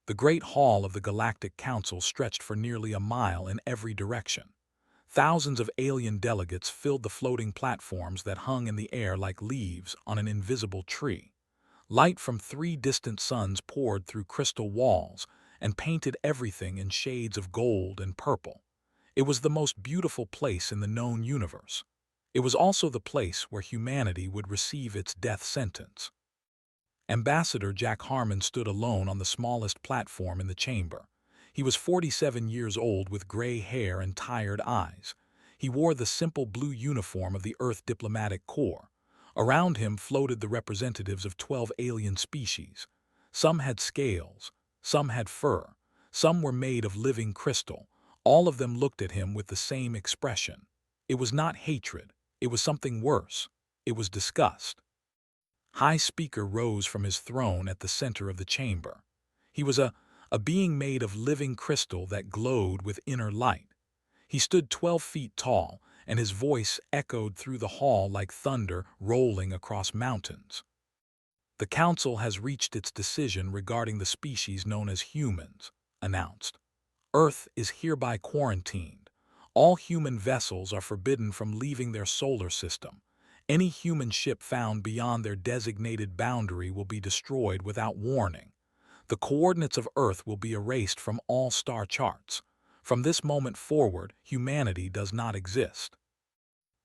The great hall of the Galactic Council stretched for nearly a mile in every direction. Thousands of alien delegates filled the floating platforms that hung in the air like leaves on an invisible tree. Light from 3 distant suns poured through crystal walls and painted everything in shades of gold and purple. It was the most beautiful place in the known universe. It was also the place where humanity would receive its death sentence. Ambassador Jack Harmon stood alone on the smallest platform in the chamber. He was 47 years old with gray hair and tired eyes. He wore the simple blue uniform of the Earth Diplomatic Corps. Around him floated the representatives of 12 alien species. Some had scales, some had fur, some were made of living crystal. All of them looked at him with the same expression. It was not hatred, it was something worse. It was disgust. High Speaker rose from his throne at the center of the chamber. He was a being made of living crystal that glowed with inner light. He stood 12 feet tall, and his voice echoed through the hall like thunder rolling across mountains. The Council has reached its decision regarding the species known as humans, announced. Earth is hereby quarantined. All human vessels are forbidden from leaving their solar system. Any human ship found beyond their designated boundary will be destroyed without warning. The coordinates of Earth will be erased from all star charts. From this moment forward, humanity does not exist.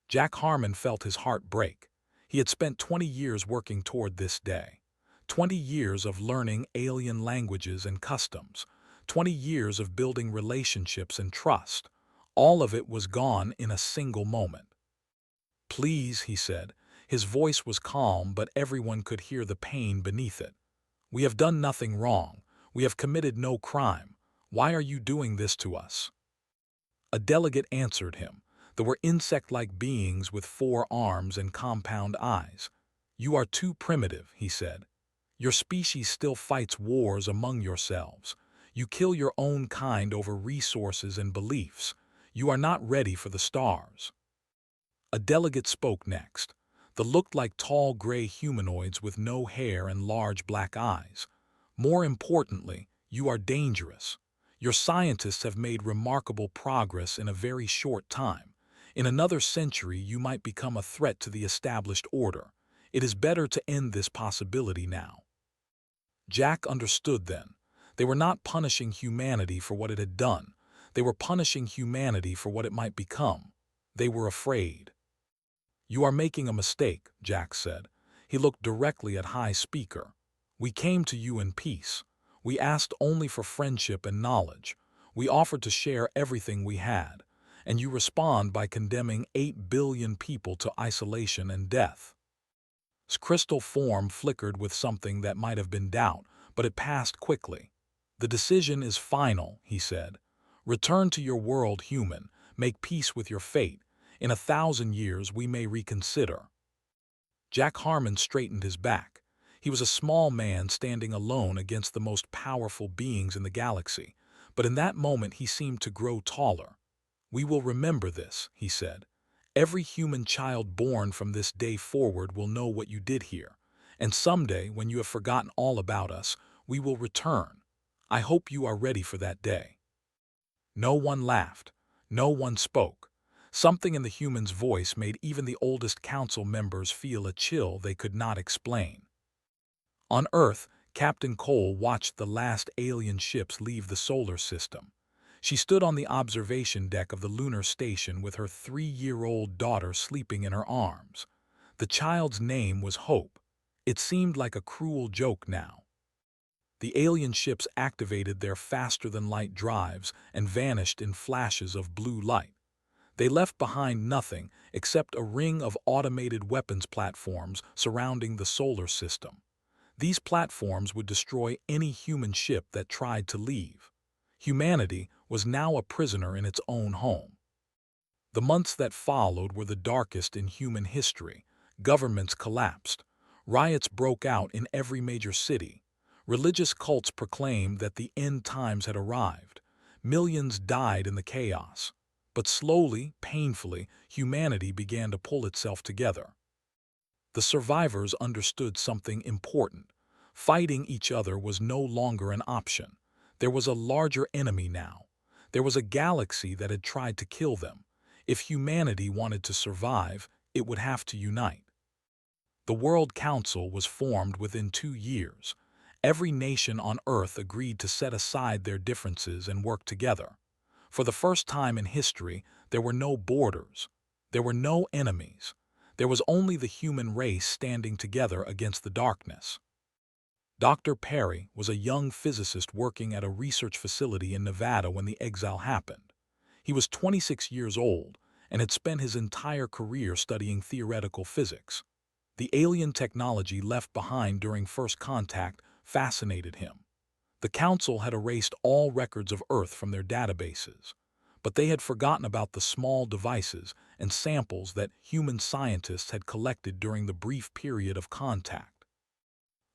Jack Harmon felt his heart break. He had spent 20 years working toward this day. 20 years of learning alien languages and customs. 20 years of building relationships and trust. All of it was gone in a single moment. "Please," he said. His voice was calm, but everyone could hear the pain beneath it. "We have done nothing wrong. We have committed no crime. Why are you doing this to us?" A delegate answered him. They were insect-like beings with 4 arms and compound eyes. "You are too primitive," he said. "Your species still fights wars among yourselves. You kill your own kind over resources and beliefs. You are not ready for the stars." A delegate spoke next. They looked like tall gray humanoids with no hair and large black eyes. "More importantly, you are dangerous. Your scientists have made remarkable progress in a very short time. In another century, you might become a threat to the established order. It is better to end this possibility now." Jack understood then. They were not punishing humanity for what it had done. They were punishing humanity for what it might become. They were afraid. "You are making a mistake," Jack said. He looked directly at High Speaker. "We came to you in peace. We asked only for friendship and knowledge. We offered to share everything we had. And you respond by condemning 8 billion people to isolation and death." His crystal form flickered with something that might have been doubt, but it passed quickly. "The decision is final," he said. "Return to your world, human. Make peace with your fate. In 1,000 years we may reconsider." Jack Harmon straightened his back. He was a small man standing alone against the most powerful beings in the galaxy, but in that moment he seemed to grow taller. "We will remember this," he said. "Every human child born from this day forward will know what you did here, and someday, when you have forgotten all about us, we will return. I hope you are ready for that day." No one laughed. No one spoke. Something in the human's voice made even the oldest council members feel a chill they could not explain. On Earth, Captain Cole watched the last alien ships leave the solar system. She stood on the observation deck of the lunar station with her 3-year-old daughter sleeping in her arms. The child's name was Hope. It seemed like a cruel joke now. The alien ships activated their faster-than-light drives and vanished in flashes of blue light. They left behind nothing except a ring of automated weapons platforms surrounding the solar system. These platforms would destroy any human ship that tried to leave. Humanity was now a prisoner in its own home. The months that followed were the darkest in human history. Governments collapsed. Riots broke out in every major city. Religious cults proclaimed that the end times had arrived. Millions died in the chaos. But slowly, painfully, humanity began to pull itself together. The survivors understood something important. Fighting each other was no longer an option. There was a larger enemy now. There was a galaxy that had tried to kill them. If humanity wanted to survive, it would have to unite. The World Council was formed within 2 years. Every nation on Earth agreed to set aside their differences and work together. For the first time in history, there were no borders. There were no enemies. There was only the human race standing together against the darkness. Dr. Perry was a young physicist working at a research facility in Nevada when the exile happened. He was 26 years old and had spent his entire career studying theoretical physics. The alien technology left behind during first contact fascinated him. The Council had erased all records of Earth from their databases, but they had forgotten about the small devices and samples that human scientists had collected during the brief period of contact.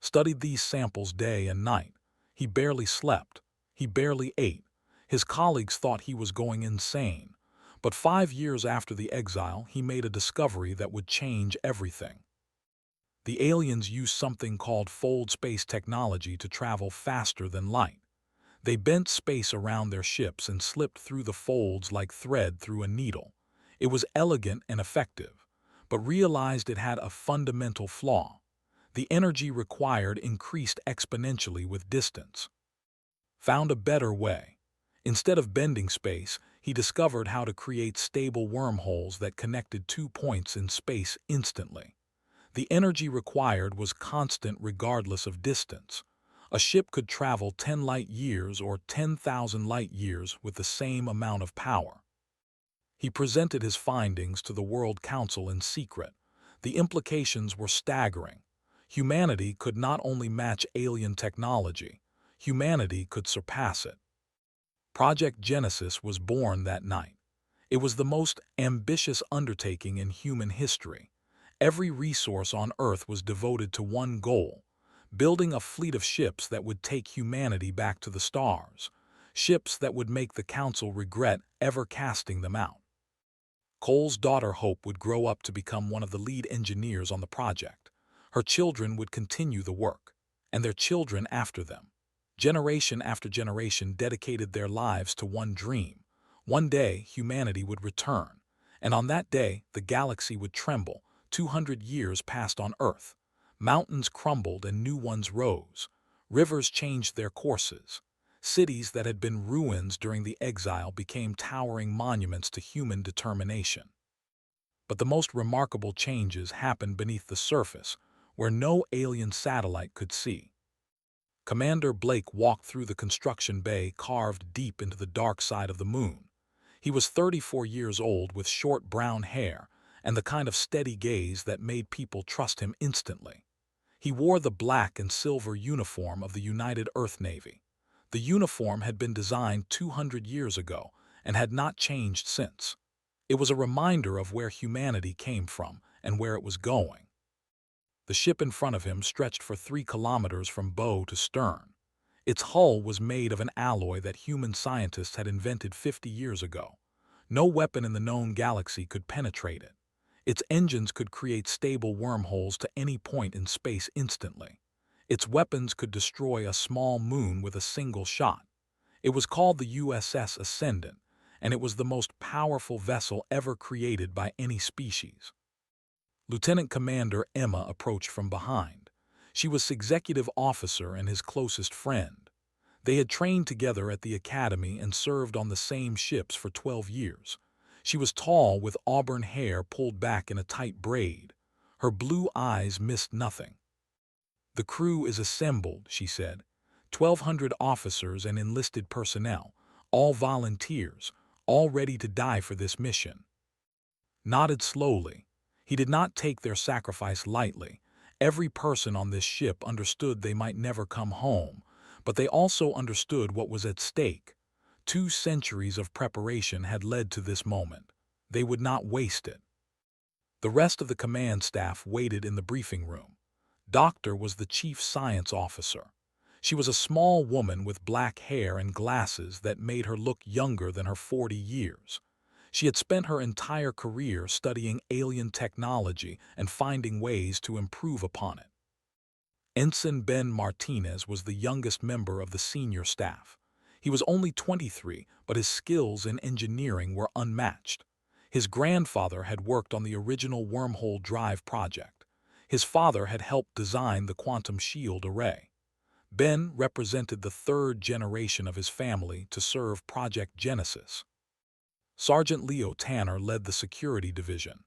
Studied these samples day and night. He barely slept. He barely ate. His colleagues thought he was going insane. But 5 years after the exile, he made a discovery that would change everything. The aliens used something called fold space technology to travel faster than light. They bent space around their ships and slipped through the folds like thread through a needle. It was elegant and effective, but realized it had a fundamental flaw. The energy required increased exponentially with distance. Found a better way. Instead of bending space, he discovered how to create stable wormholes that connected 2 points in space instantly. The energy required was constant regardless of distance. A ship could travel 10 light-years or 10,000 light-years with the same amount of power. He presented his findings to the World Council in secret. The implications were staggering. Humanity could not only match alien technology, humanity could surpass it. Project Genesis was born that night. It was the most ambitious undertaking in human history. Every resource on Earth was devoted to one goal: building a fleet of ships that would take humanity back to the stars, ships that would make the Council regret ever casting them out. Cole's daughter Hope would grow up to become one of the lead engineers on the project. Her children would continue the work, and their children after them. Generation after generation dedicated their lives to one dream. One day, humanity would return, and on that day, the galaxy would tremble. 200 years passed on Earth. Mountains crumbled and new ones rose. Rivers changed their courses. Cities that had been ruins during the exile became towering monuments to human determination. But the most remarkable changes happened beneath the surface, where no alien satellite could see. Commander Blake walked through the construction bay carved deep into the dark side of the moon. He was 34 years old with short brown hair and the kind of steady gaze that made people trust him instantly. He wore the black and silver uniform of the United Earth Navy. The uniform had been designed 200 years ago and had not changed since. It was a reminder of where humanity came from and where it was going. The ship in front of him stretched for 3 kilometers from bow to stern. Its hull was made of an alloy that human scientists had invented 50 years ago. No weapon in the known galaxy could penetrate it. Its engines could create stable wormholes to any point in space instantly. Its weapons could destroy a small moon with a single shot. It was called the USS Ascendant, and it was the most powerful vessel ever created by any species. Lieutenant Commander Emma approached from behind. She was executive officer and his closest friend. They had trained together at the academy and served on the same ships for 12 years. She was tall with auburn hair pulled back in a tight braid. Her blue eyes missed nothing. "The crew is assembled," she said. 1,200 officers and enlisted personnel, all volunteers, all ready to die for this mission. Nodded slowly. He did not take their sacrifice lightly. Every person on this ship understood they might never come home, but they also understood what was at stake. 2 centuries of preparation had led to this moment. They would not waste it. The rest of the command staff waited in the briefing room. Doctor was the chief science officer. She was a small woman with black hair and glasses that made her look younger than her 40 years. She had spent her entire career studying alien technology and finding ways to improve upon it. Ensign Ben Martinez was the youngest member of the senior staff. He was only 23, but his skills in engineering were unmatched. His grandfather had worked on the original wormhole drive project. His father had helped design the quantum shield array. Ben represented the third generation of his family to serve Project Genesis. Sergeant Leo Tanner led the security division.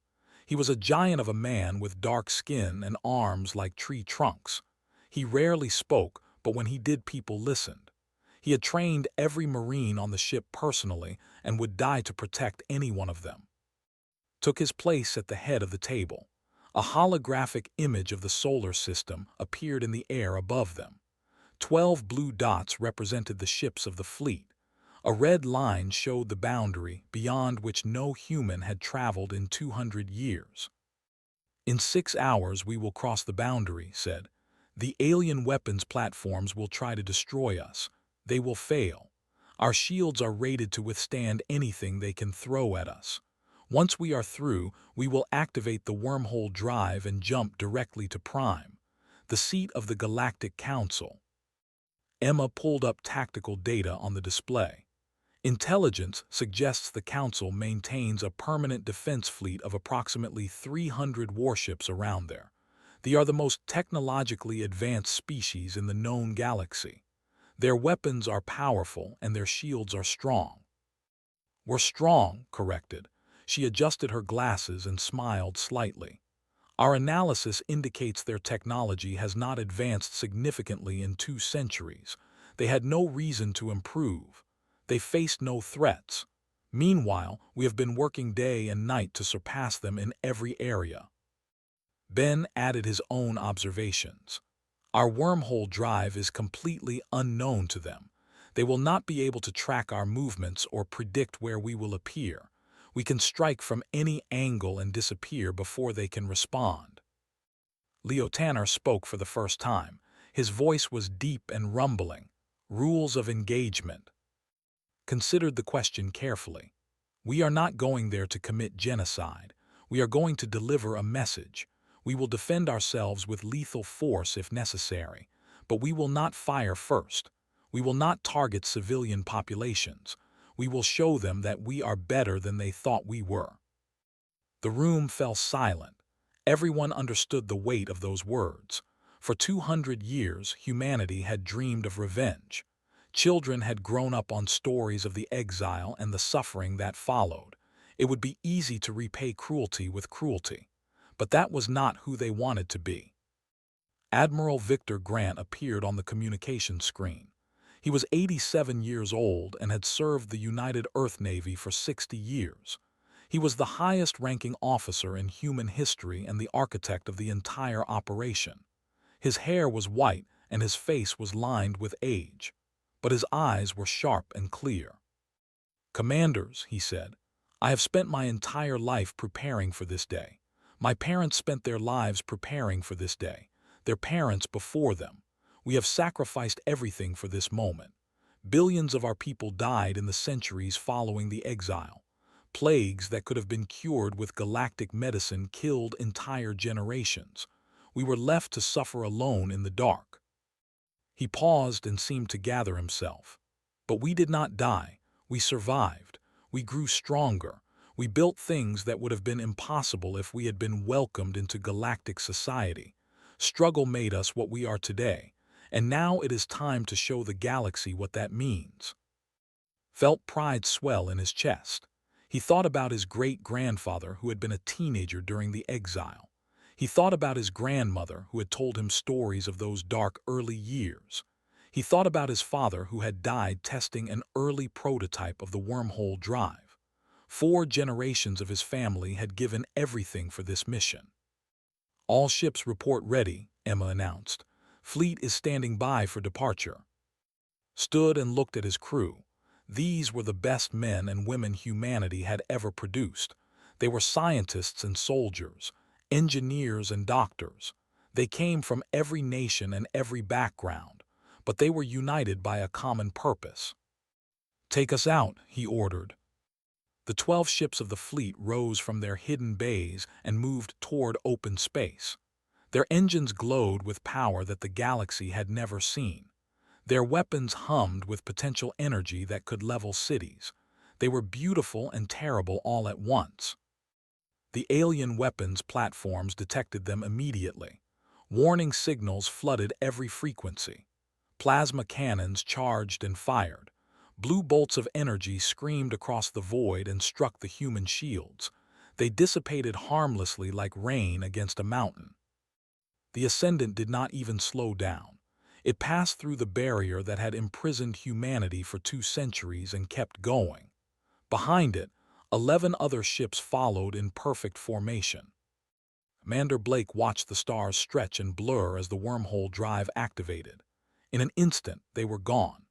He was a giant of a man with dark skin and arms like tree trunks. He rarely spoke, but when he did, people listened. He had trained every Marine on the ship personally and would die to protect any one of them. Took his place at the head of the table. A holographic image of the solar system appeared in the air above them. 12 blue dots represented the ships of the fleet. A red line showed the boundary beyond which no human had traveled in 200 years. "In 6 hours we will cross the boundary," said. "The alien weapons platforms will try to destroy us. They will fail. Our shields are rated to withstand anything they can throw at us. Once we are through, we will activate the wormhole drive and jump directly to Prime, the seat of the Galactic Council." Emma pulled up tactical data on the display. Intelligence suggests the Council maintains a permanent defense fleet of approximately 300 warships around there. They are the most technologically advanced species in the known galaxy. Their weapons are powerful and their shields are strong. "We're strong," corrected. She adjusted her glasses and smiled slightly. "Our analysis indicates their technology has not advanced significantly in 2 centuries. They had no reason to improve. They faced no threats. Meanwhile, we have been working day and night to surpass them in every area." Ben added his own observations. "Our wormhole drive is completely unknown to them. They will not be able to track our movements or predict where we will appear. We can strike from any angle and disappear before they can respond." Leo Tanner spoke for the first time. His voice was deep and rumbling. "Rules of engagement." Considered the question carefully. "We are not going there to commit genocide. We are going to deliver a message. We will defend ourselves with lethal force if necessary, but we will not fire first. We will not target civilian populations. We will show them that we are better than they thought we were." The room fell silent. Everyone understood the weight of those words. For 200 years, humanity had dreamed of revenge. Children had grown up on stories of the exile and the suffering that followed. It would be easy to repay cruelty with cruelty. But that was not who they wanted to be. Admiral Victor Grant appeared on the communication screen. He was 87 years old and had served the United Earth Navy for 60 years. He was the highest-ranking officer in human history and the architect of the entire operation. His hair was white and his face was lined with age, but his eyes were sharp and clear. "Commanders," he said, "I have spent my entire life preparing for this day. My parents spent their lives preparing for this day, their parents before them. We have sacrificed everything for this moment. Billions of our people died in the centuries following the exile. Plagues that could have been cured with galactic medicine killed entire generations. We were left to suffer alone in the dark." He paused and seemed to gather himself. "But we did not die. We survived. We grew stronger. We built things that would have been impossible if we had been welcomed into galactic society. Struggle made us what we are today, and now it is time to show the galaxy what that means." Felt pride swell in his chest. He thought about his great-grandfather who had been a teenager during the exile. He thought about his grandmother who had told him stories of those dark early years. He thought about his father who had died testing an early prototype of the wormhole drive. 4 generations of his family had given everything for this mission. "All ships report ready," Emma announced. "Fleet is standing by for departure." Stood and looked at his crew. These were the best men and women humanity had ever produced. They were scientists and soldiers, engineers and doctors. They came from every nation and every background, but they were united by a common purpose. "Take us out," he ordered. The 12 ships of the fleet rose from their hidden bays and moved toward open space. Their engines glowed with power that the galaxy had never seen. Their weapons hummed with potential energy that could level cities. They were beautiful and terrible all at once. The alien weapons platforms detected them immediately. Warning signals flooded every frequency. Plasma cannons charged and fired. Blue bolts of energy screamed across the void and struck the human shields. They dissipated harmlessly like rain against a mountain. The Ascendant did not even slow down. It passed through the barrier that had imprisoned humanity for 2 centuries and kept going. Behind it, 11 other ships followed in perfect formation. Commander Blake watched the stars stretch and blur as the wormhole drive activated. In an instant, they were gone.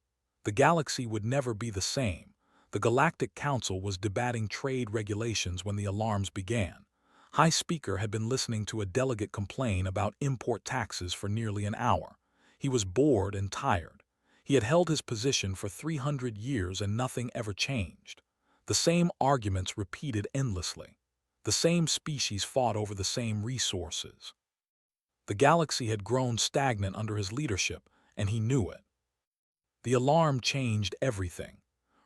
The galaxy would never be the same. The Galactic Council was debating trade regulations when the alarms began. High Speaker had been listening to a delegate complain about import taxes for nearly an hour. He was bored and tired. He had held his position for 300 years and nothing ever changed. The same arguments repeated endlessly. The same species fought over the same resources. The galaxy had grown stagnant under his leadership, and he knew it. The alarm changed everything.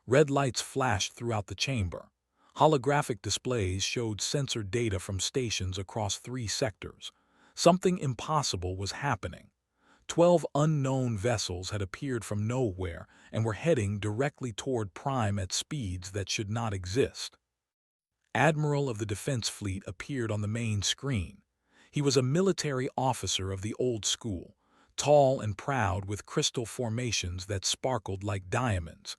Red lights flashed throughout the chamber. Holographic displays showed censored data from stations across 3 sectors. Something impossible was happening. 12 unknown vessels had appeared from nowhere and were heading directly toward Prime at speeds that should not exist. Admiral of the Defense Fleet appeared on the main screen. He was a military officer of the old school, tall and proud with crystal formations that sparkled like diamonds.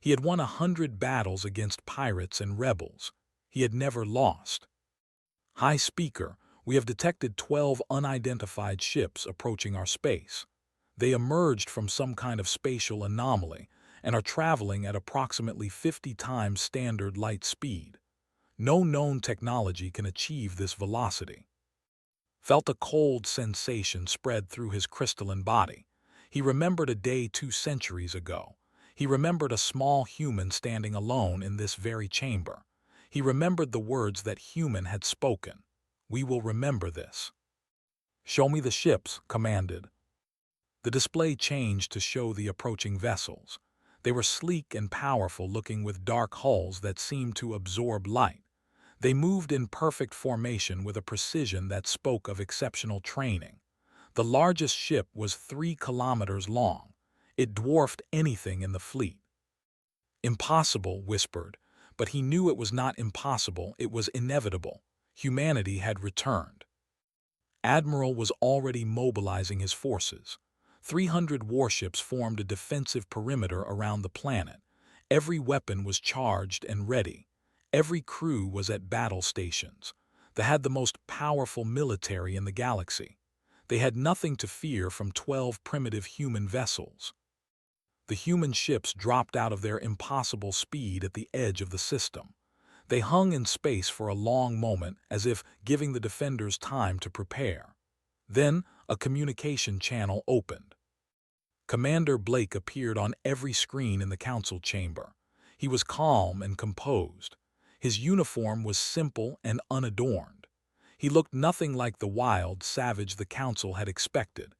He had won 100 battles against pirates and rebels. He had never lost. High Speaker, we have detected 12 unidentified ships approaching our space. They emerged from some kind of spatial anomaly and are traveling at approximately 50 times standard light speed. No known technology can achieve this velocity. Felt a cold sensation spread through his crystalline body. He remembered a day 2 centuries ago. He remembered a small human standing alone in this very chamber. He remembered the words that human had spoken. We will remember this. Show me the ships, commanded. The display changed to show the approaching vessels. They were sleek and powerful, looking with dark hulls that seemed to absorb light. They moved in perfect formation with a precision that spoke of exceptional training. The largest ship was 3 kilometers long. It dwarfed anything in the fleet. Impossible, whispered, but he knew it was not impossible, it was inevitable. Humanity had returned. Admiral was already mobilizing his forces. 300 warships formed a defensive perimeter around the planet. Every weapon was charged and ready. Every crew was at battle stations. They had the most powerful military in the galaxy. They had nothing to fear from 12 primitive human vessels. The human ships dropped out of their impossible speed at the edge of the system. They hung in space for a long moment, as if giving the defenders time to prepare. Then, a communication channel opened. Commander Blake appeared on every screen in the council chamber. He was calm and composed. His uniform was simple and unadorned. He looked nothing like the wild savage the council had expected.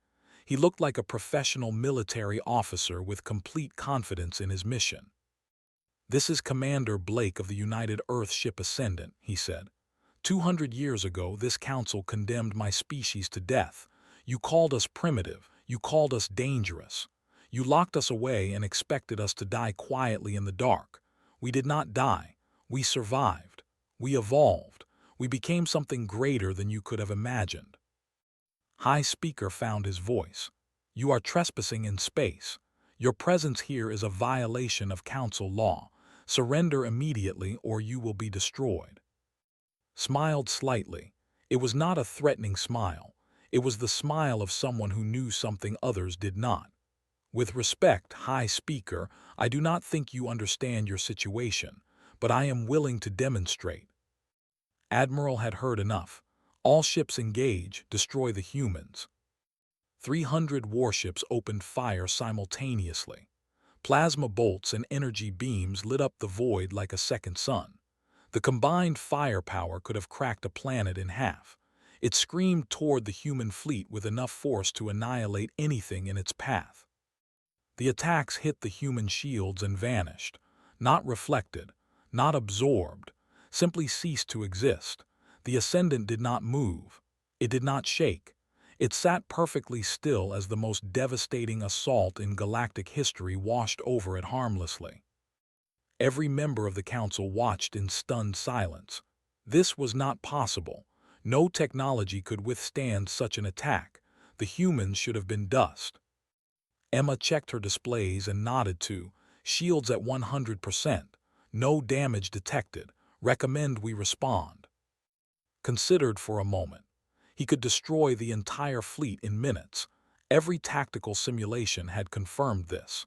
He looked like a professional military officer with complete confidence in his mission. This is Commander Blake of the United Earthship Ascendant, he said. 200 years ago, this council condemned my species to death. You called us primitive. You called us dangerous. You locked us away and expected us to die quietly in the dark. We did not die. We survived. We evolved. We became something greater than you could have imagined. High Speaker found his voice. You are trespassing in space. Your presence here is a violation of council law. Surrender immediately or you will be destroyed. Smiled slightly. It was not a threatening smile. It was the smile of someone who knew something others did not. With respect, High Speaker, I do not think you understand your situation, but I am willing to demonstrate. Admiral had heard enough. All ships engage, destroy the humans. 300 warships opened fire simultaneously. Plasma bolts and energy beams lit up the void like a second sun. The combined firepower could have cracked a planet in half. It screamed toward the human fleet with enough force to annihilate anything in its path. The attacks hit the human shields and vanished, not reflected, not absorbed, simply ceased to exist. The Ascendant did not move. It did not shake. It sat perfectly still as the most devastating assault in galactic history washed over it harmlessly. Every member of the council watched in stunned silence. This was not possible. No technology could withstand such an attack. The humans should have been dust. Emma checked her displays and nodded to, "Shields at 100%. No damage detected. Recommend we respond." Considered for a moment. He could destroy the entire fleet in minutes. Every tactical simulation had confirmed this.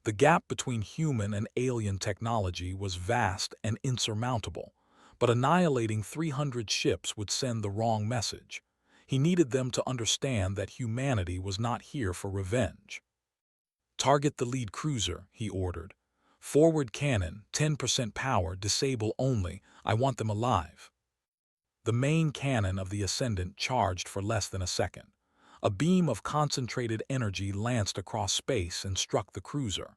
The gap between human and alien technology was vast and insurmountable, but annihilating 300 ships would send the wrong message. He needed them to understand that humanity was not here for revenge. "Target the lead cruiser," he ordered. "Forward cannon, 10% power, disable only. I want them alive." The main cannon of the Ascendant charged for less than a second. A beam of concentrated energy lanced across space and struck the cruiser.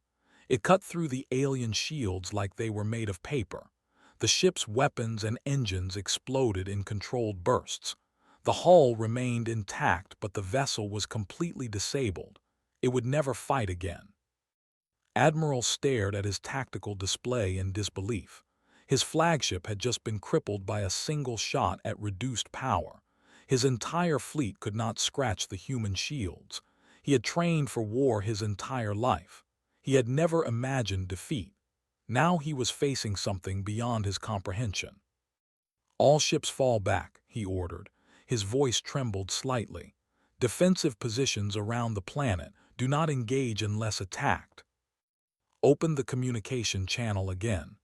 It cut through the alien shields like they were made of paper. The ship's weapons and engines exploded in controlled bursts. The hull remained intact, but the vessel was completely disabled. It would never fight again. Admiral stared at his tactical display in disbelief. His flagship had just been crippled by a single shot at reduced power. His entire fleet could not scratch the human shields. He had trained for war his entire life. He had never imagined defeat. Now he was facing something beyond his comprehension. "All ships fall back," he ordered. His voice trembled slightly. "Defensive positions around the planet. Do not engage unless attacked." Open the communication channel again.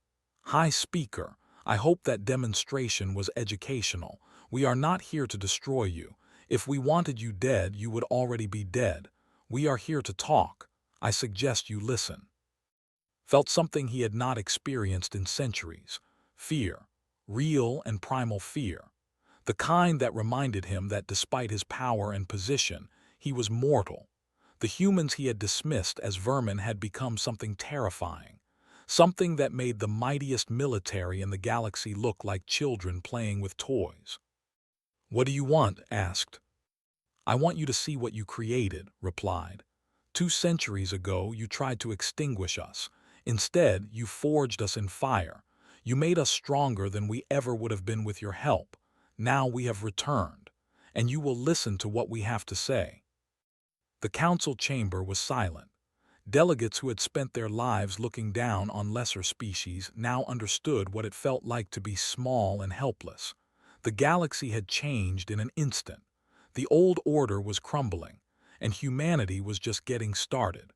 "Hi, speaker. I hope that demonstration was educational. We are not here to destroy you. If we wanted you dead, you would already be dead. We are here to talk. I suggest you listen." Felt something he had not experienced in centuries. Fear. Real and primal fear. The kind that reminded him that despite his power and position, he was mortal. The humans he had dismissed as vermin had become something terrifying. Something that made the mightiest military in the galaxy look like children playing with toys. "What do you want?" asked. "I want you to see what you created," replied. 2 centuries ago, you tried to extinguish us. Instead, you forged us in fire. You made us stronger than we ever would have been with your help. Now we have returned, and you will listen to what we have to say." The council chamber was silent. Delegates who had spent their lives looking down on lesser species now understood what it felt like to be small and helpless. The galaxy had changed in an instant. The old order was crumbling, and humanity was just getting started.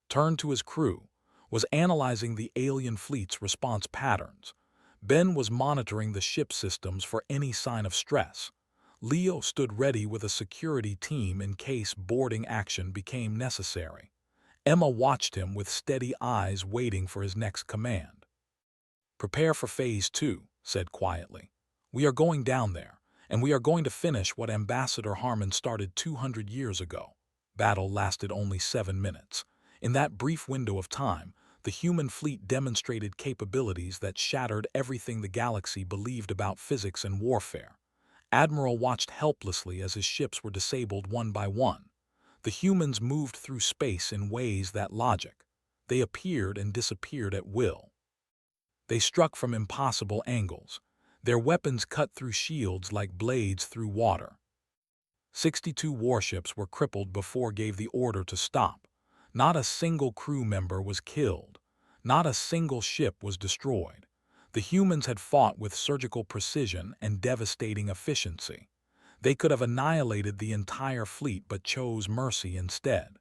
Turned to his crew, was analyzing the alien fleet's response patterns. Ben was monitoring the ship systems for any sign of stress. Leo stood ready with a security team in case boarding action became necessary. Emma watched him with steady eyes, waiting for his next command. "Prepare for Phase 2, said quietly. "We are going down there, and we are going to finish what Ambassador Harmon started 200 years ago." Battle lasted only 7 minutes. In that brief window of time, the human fleet demonstrated capabilities that shattered everything the galaxy believed about physics and warfare. Admiral watched helplessly as his ships were disabled one by one. The humans moved through space in ways that logic. They appeared and disappeared at will. They struck from impossible angles. Their weapons cut through shields like blades through water. 62 warships were crippled before gave the order to stop. Not a single crew member was killed. Not a single ship was destroyed. The humans had fought with surgical precision and devastating efficiency. They could have annihilated the entire fleet but chose mercy instead.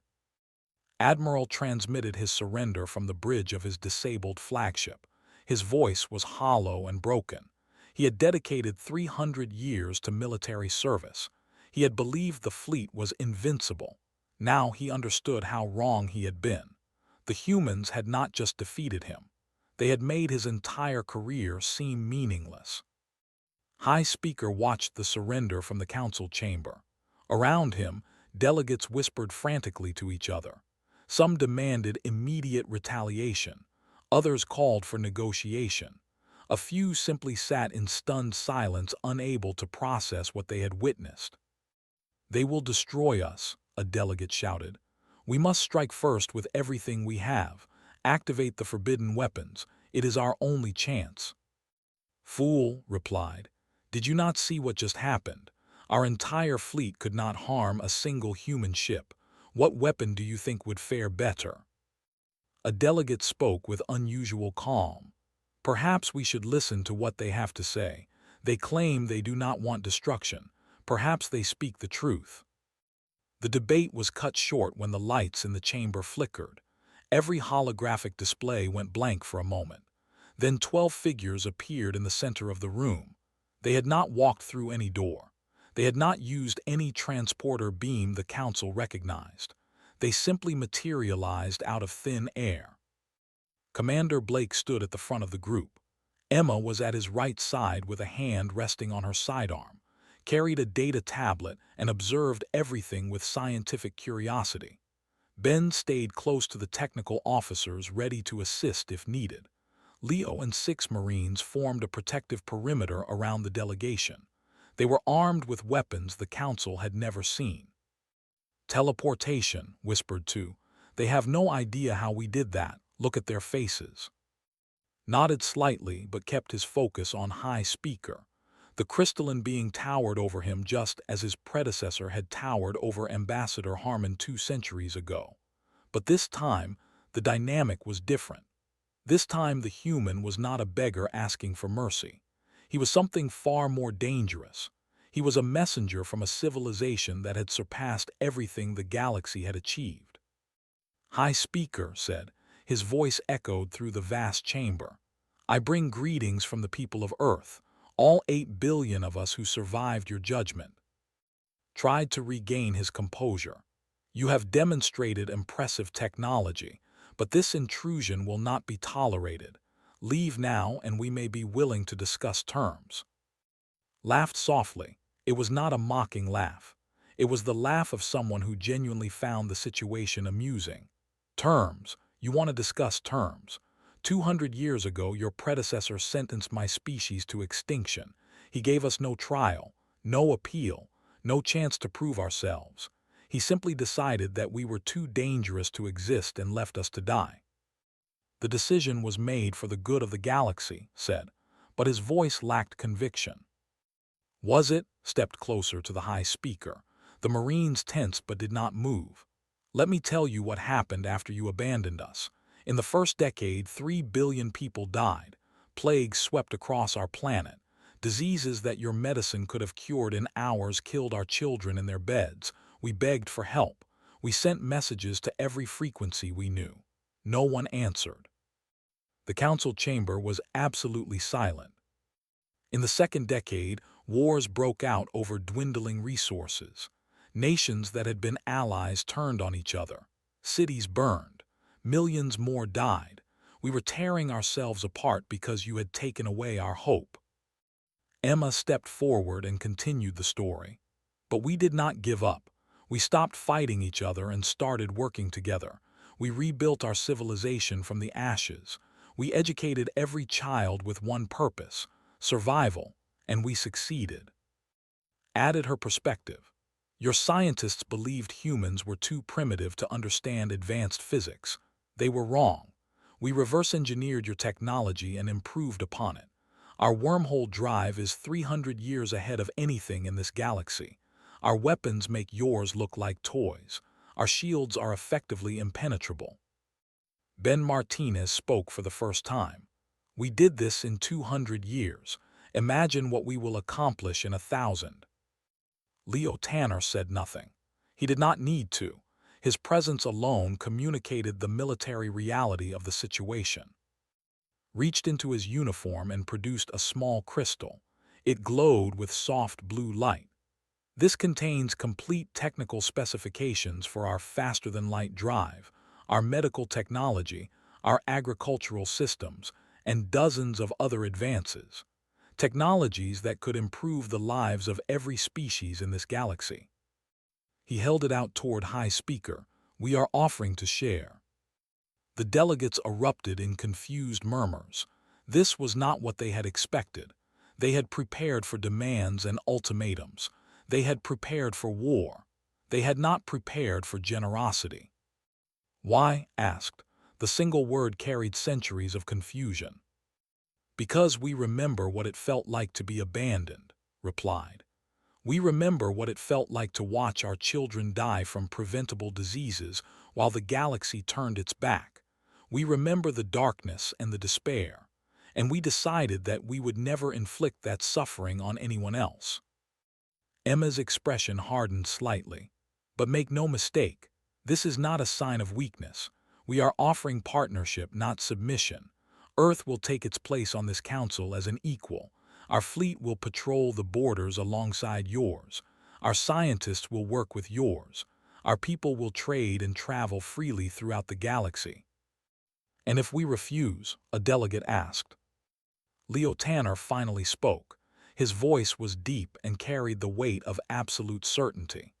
Admiral transmitted his surrender from the bridge of his disabled flagship. His voice was hollow and broken. He had dedicated 300 years to military service. He had believed the fleet was invincible. Now he understood how wrong he had been. The humans had not just defeated him. They had made his entire career seem meaningless. High Speaker watched the surrender from the council chamber. Around him, delegates whispered frantically to each other. Some demanded immediate retaliation. Others called for negotiation. A few simply sat in stunned silence, unable to process what they had witnessed. "They will destroy us," a delegate shouted. "We must strike first with everything we have. Activate the forbidden weapons. It is our only chance." "Fool," replied. "Did you not see what just happened? Our entire fleet could not harm a single human ship. What weapon do you think would fare better?" A delegate spoke with unusual calm. "Perhaps we should listen to what they have to say. They claim they do not want destruction. Perhaps they speak the truth." The debate was cut short when the lights in the chamber flickered. Every holographic display went blank for a moment. Then 12 figures appeared in the center of the room. They had not walked through any door. They had not used any transporter beam the council recognized. They simply materialized out of thin air. Commander Blake stood at the front of the group. Emma was at his right side with a hand resting on her sidearm, carried a data tablet, and observed everything with scientific curiosity. Ben stayed close to the technical officers, ready to assist if needed. Leo and 6 Marines formed a protective perimeter around the delegation. They were armed with weapons the Council had never seen. "Teleportation," whispered 2. "They have no idea how we did that. Look at their faces." Nodded slightly but kept his focus on High Speaker. The crystalline being towered over him just as his predecessor had towered over Ambassador Harmon 2 centuries ago. But this time, the dynamic was different. This time the human was not a beggar asking for mercy. He was something far more dangerous. He was a messenger from a civilization that had surpassed everything the galaxy had achieved. "High Speaker," said. His voice echoed through the vast chamber. "I bring greetings from the people of Earth, all 8 billion of us who survived your judgment." Tried to regain his composure. "You have demonstrated impressive technology, but this intrusion will not be tolerated. Leave now and we may be willing to discuss terms." Laughed softly. It was not a mocking laugh. It was the laugh of someone who genuinely found the situation amusing. "Terms? You want to discuss terms? 200 years ago, your predecessor sentenced my species to extinction. He gave us no trial, no appeal, no chance to prove ourselves. He simply decided that we were too dangerous to exist and left us to die. The decision was made for the good of the galaxy," said, but his voice lacked conviction. "Was it?" Stepped closer to the High Speaker. The Marines tensed but did not move. "Let me tell you what happened after you abandoned us. In the first decade, 3 billion people died. Plagues swept across our planet. Diseases that your medicine could have cured in hours killed our children in their beds. We begged for help. We sent messages to every frequency we knew. No one answered." The council chamber was absolutely silent. In the second decade, wars broke out over dwindling resources. Nations that had been allies turned on each other. Cities burned. Millions more died. We were tearing ourselves apart because you had taken away our hope. Emma stepped forward and continued the story. "But we did not give up. We stopped fighting each other and started working together. We rebuilt our civilization from the ashes. We educated every child with one purpose: survival, and we succeeded." Added her perspective. "Your scientists believed humans were too primitive to understand advanced physics. They were wrong. We reverse-engineered your technology and improved upon it. Our wormhole drive is 300 years ahead of anything in this galaxy. Our weapons make yours look like toys. Our shields are effectively impenetrable." Ben Martinez spoke for the first time. "We did this in 200 years. Imagine what we will accomplish in 1,000. Leo Tanner said nothing. He did not need to. His presence alone communicated the military reality of the situation. Reached into his uniform and produced a small crystal. It glowed with soft blue light. "This contains complete technical specifications for our faster-than-light drive, our medical technology, our agricultural systems, and dozens of other advances. Technologies that could improve the lives of every species in this galaxy." He held it out toward High Speaker, We are offering to share." The delegates erupted in confused murmurs. This was not what they had expected. They had prepared for demands and ultimatums. They had prepared for war. They had not prepared for generosity. "Why?" asked. The single word carried centuries of confusion. "Because we remember what it felt like to be abandoned," replied. "We remember what it felt like to watch our children die from preventable diseases while the galaxy turned its back. We remember the darkness and the despair, and we decided that we would never inflict that suffering on anyone else." Emma's expression hardened slightly. "But make no mistake, this is not a sign of weakness. We are offering partnership, not submission. Earth will take its place on this council as an equal. Our fleet will patrol the borders alongside yours. Our scientists will work with yours. Our people will trade and travel freely throughout the galaxy." "And if we refuse?" a delegate asked. Leo Tanner finally spoke. His voice was deep and carried the weight of absolute certainty.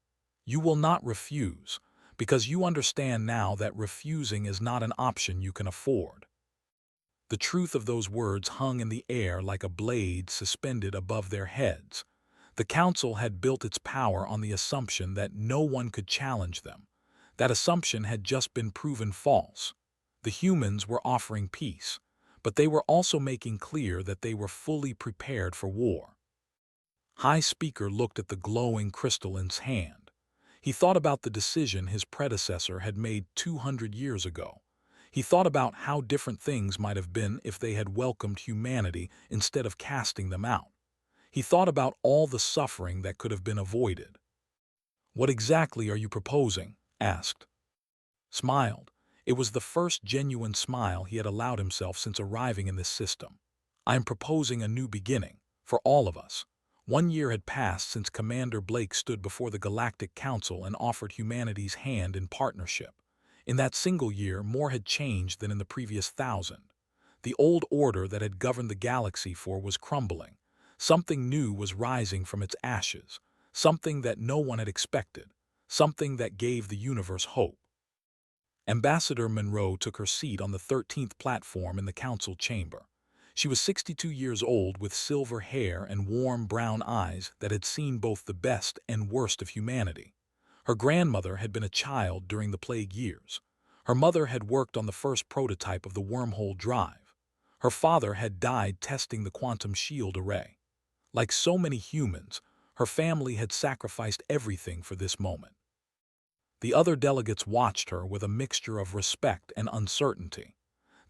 "You will not refuse, because you understand now that refusing is not an option you can afford." The truth of those words hung in the air like a blade suspended above their heads. The council had built its power on the assumption that no one could challenge them. That assumption had just been proven false. The humans were offering peace, but they were also making clear that they were fully prepared for war. High Speaker looked at the glowing crystal in his hand. He thought about the decision his predecessor had made 200 years ago. He thought about how different things might have been if they had welcomed humanity instead of casting them out. He thought about all the suffering that could have been avoided. "What exactly are you proposing?" asked. Smiled. It was the first genuine smile he had allowed himself since arriving in this system. "I am proposing a new beginning, for all of us." 1 year had passed since Commander Blake stood before the Galactic Council and offered humanity's hand in partnership. In that single year, more had changed than in the previous 1,000. The old order that had governed the galaxy was crumbling. Something new was rising from its ashes, something that no one had expected, something that gave the universe hope. Ambassador Monroe took her seat on the 13th platform in the council chamber. She was 62 years old with silver hair and warm brown eyes that had seen both the best and worst of humanity. Her grandmother had been a child during the plague years. Her mother had worked on the first prototype of the wormhole drive. Her father had died testing the quantum shield array. Like so many humans, her family had sacrificed everything for this moment. The other delegates watched her with a mixture of respect and uncertainty.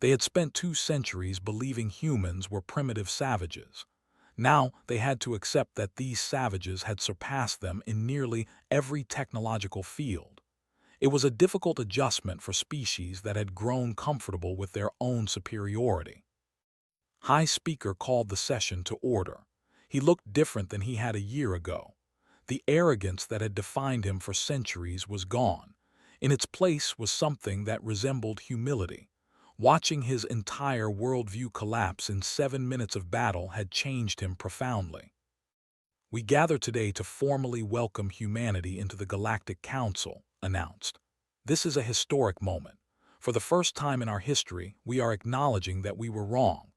They had spent 2 centuries believing humans were primitive savages. Now they had to accept that these savages had surpassed them in nearly every technological field. It was a difficult adjustment for species that had grown comfortable with their own superiority. High Speaker called the session to order. He looked different than he had a year ago. The arrogance that had defined him for centuries was gone. In its place was something that resembled humility. Watching his entire worldview collapse in 7 minutes of battle had changed him profoundly. "We gather today to formally welcome humanity into the Galactic Council," announced. "This is a historic moment. For the first time in our history, we are acknowledging that we were wrong.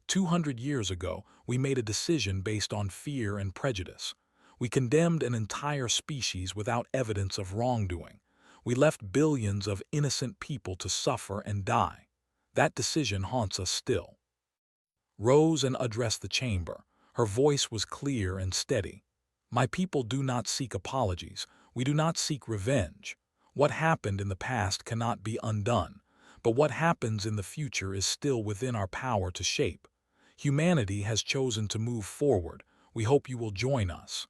200 years ago, we made a decision based on fear and prejudice. We condemned an entire species without evidence of wrongdoing. We left billions of innocent people to suffer and die. That decision haunts us still." Rose and addressed the chamber. Her voice was clear and steady. "My people do not seek apologies. We do not seek revenge. What happened in the past cannot be undone, but what happens in the future is still within our power to shape. Humanity has chosen to move forward. We hope you will join us."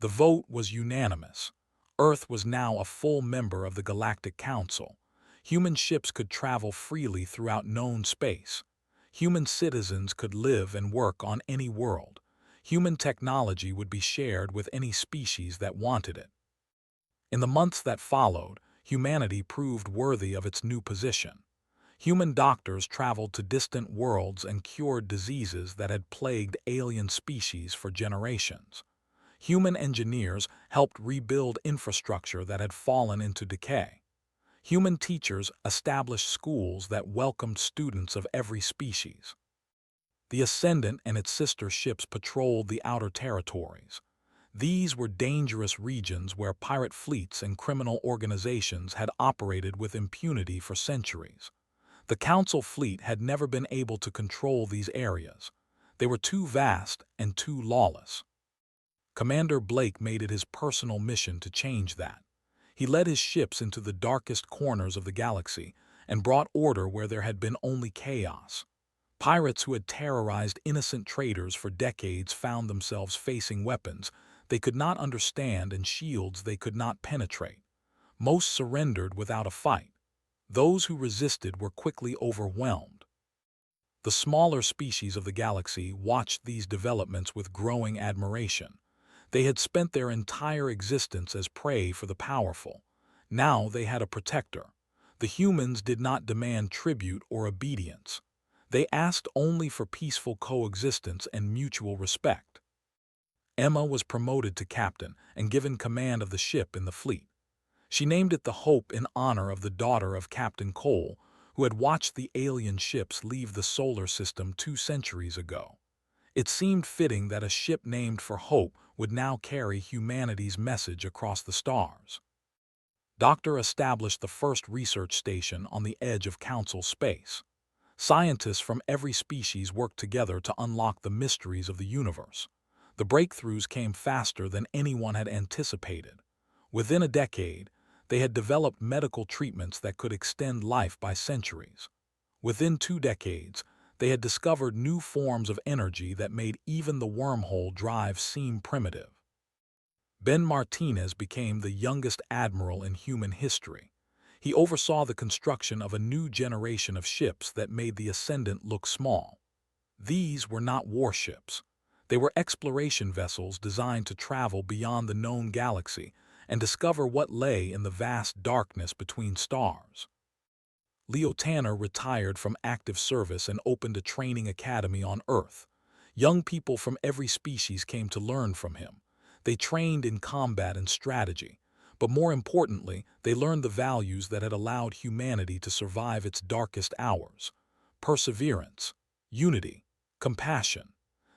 The vote was unanimous. Earth was now a full member of the Galactic Council. Human ships could travel freely throughout known space. Human citizens could live and work on any world. Human technology would be shared with any species that wanted it. In the months that followed, humanity proved worthy of its new position. Human doctors traveled to distant worlds and cured diseases that had plagued alien species for generations. Human engineers helped rebuild infrastructure that had fallen into decay. Human teachers established schools that welcomed students of every species. The Ascendant and its sister ships patrolled the outer territories. These were dangerous regions where pirate fleets and criminal organizations had operated with impunity for centuries. The Council fleet had never been able to control these areas. They were too vast and too lawless. Commander Blake made it his personal mission to change that. He led his ships into the darkest corners of the galaxy and brought order where there had been only chaos. Pirates who had terrorized innocent traders for decades found themselves facing weapons they could not understand and shields they could not penetrate. Most surrendered without a fight. Those who resisted were quickly overwhelmed. The smaller species of the galaxy watched these developments with growing admiration. They had spent their entire existence as prey for the powerful. Now they had a protector. The humans did not demand tribute or obedience. They asked only for peaceful coexistence and mutual respect. Emma was promoted to captain and given command of the ship in the fleet. She named it the Hope in honor of the daughter of Captain Cole, who had watched the alien ships leave the solar system 2 centuries ago. It seemed fitting that a ship named for Hope would now carry humanity's message across the stars. Doctor established the first research station on the edge of Council space. Scientists from every species worked together to unlock the mysteries of the universe. The breakthroughs came faster than anyone had anticipated. Within a decade, they had developed medical treatments that could extend life by centuries. Within 2 decades, they had discovered new forms of energy that made even the wormhole drive seem primitive. Ben Martinez became the youngest admiral in human history. He oversaw the construction of a new generation of ships that made the Ascendant look small. These were not warships. They were exploration vessels designed to travel beyond the known galaxy and discover what lay in the vast darkness between stars. Leo Tanner retired from active service and opened a training academy on Earth. Young people from every species came to learn from him. They trained in combat and strategy, but more importantly, they learned the values that had allowed humanity to survive its darkest hours: perseverance, unity, compassion,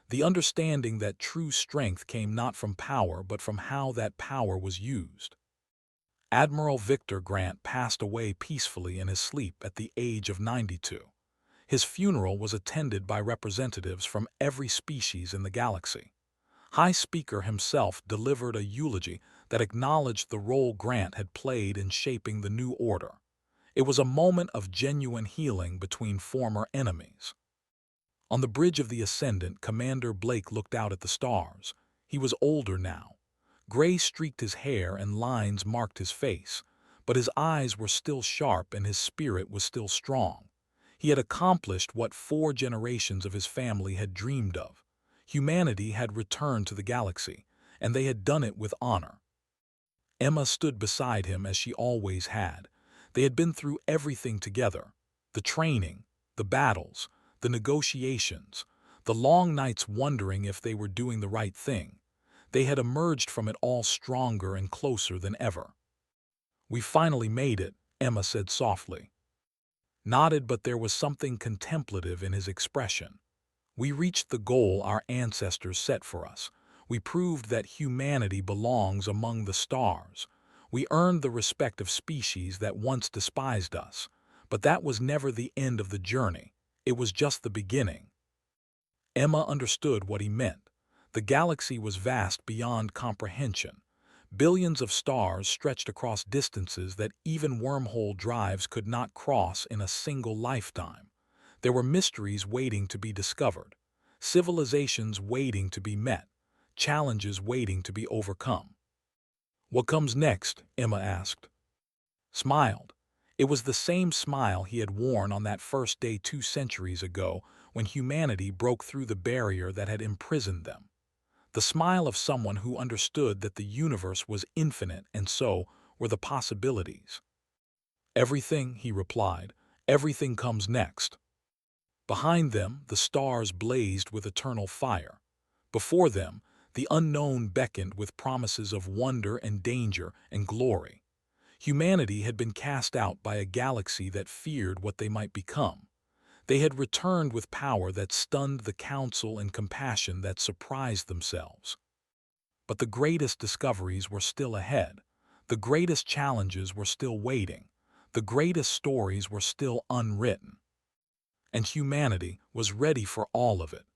the understanding that true strength came not from power but from how that power was used. Admiral Victor Grant passed away peacefully in his sleep at the age of 92. His funeral was attended by representatives from every species in the galaxy. High Speaker himself delivered a eulogy that acknowledged the role Grant had played in shaping the new order. It was a moment of genuine healing between former enemies. On the bridge of the Ascendant, Commander Blake looked out at the stars. He was older now. Gray streaked his hair and lines marked his face, but his eyes were still sharp and his spirit was still strong. He had accomplished what 4 generations of his family had dreamed of. Humanity had returned to the galaxy, and they had done it with honor. Emma stood beside him as she always had. They had been through everything together: the training, the battles, the negotiations, the long nights wondering if they were doing the right thing. They had emerged from it all stronger and closer than ever. "We finally made it," Emma said softly. Nodded, but there was something contemplative in his expression. "We reached the goal our ancestors set for us. We proved that humanity belongs among the stars. We earned the respect of species that once despised us. But that was never the end of the journey. It was just the beginning." Emma understood what he meant. The galaxy was vast beyond comprehension. Billions of stars stretched across distances that even wormhole drives could not cross in a single lifetime. There were mysteries waiting to be discovered, civilizations waiting to be met, challenges waiting to be overcome. "What comes next?" Emma asked. Smiled. It was the same smile he had worn on that first day 2 centuries ago when humanity broke through the barrier that had imprisoned them. The smile of someone who understood that the universe was infinite and so were the possibilities. "Everything," he replied, "everything comes next." Behind them, the stars blazed with eternal fire. Before them, the unknown beckoned with promises of wonder and danger and glory. Humanity had been cast out by a galaxy that feared what they might become. They had returned with power that stunned the Council and compassion that surprised themselves. But the greatest discoveries were still ahead. The greatest challenges were still waiting. The greatest stories were still unwritten. And humanity was ready for all of it.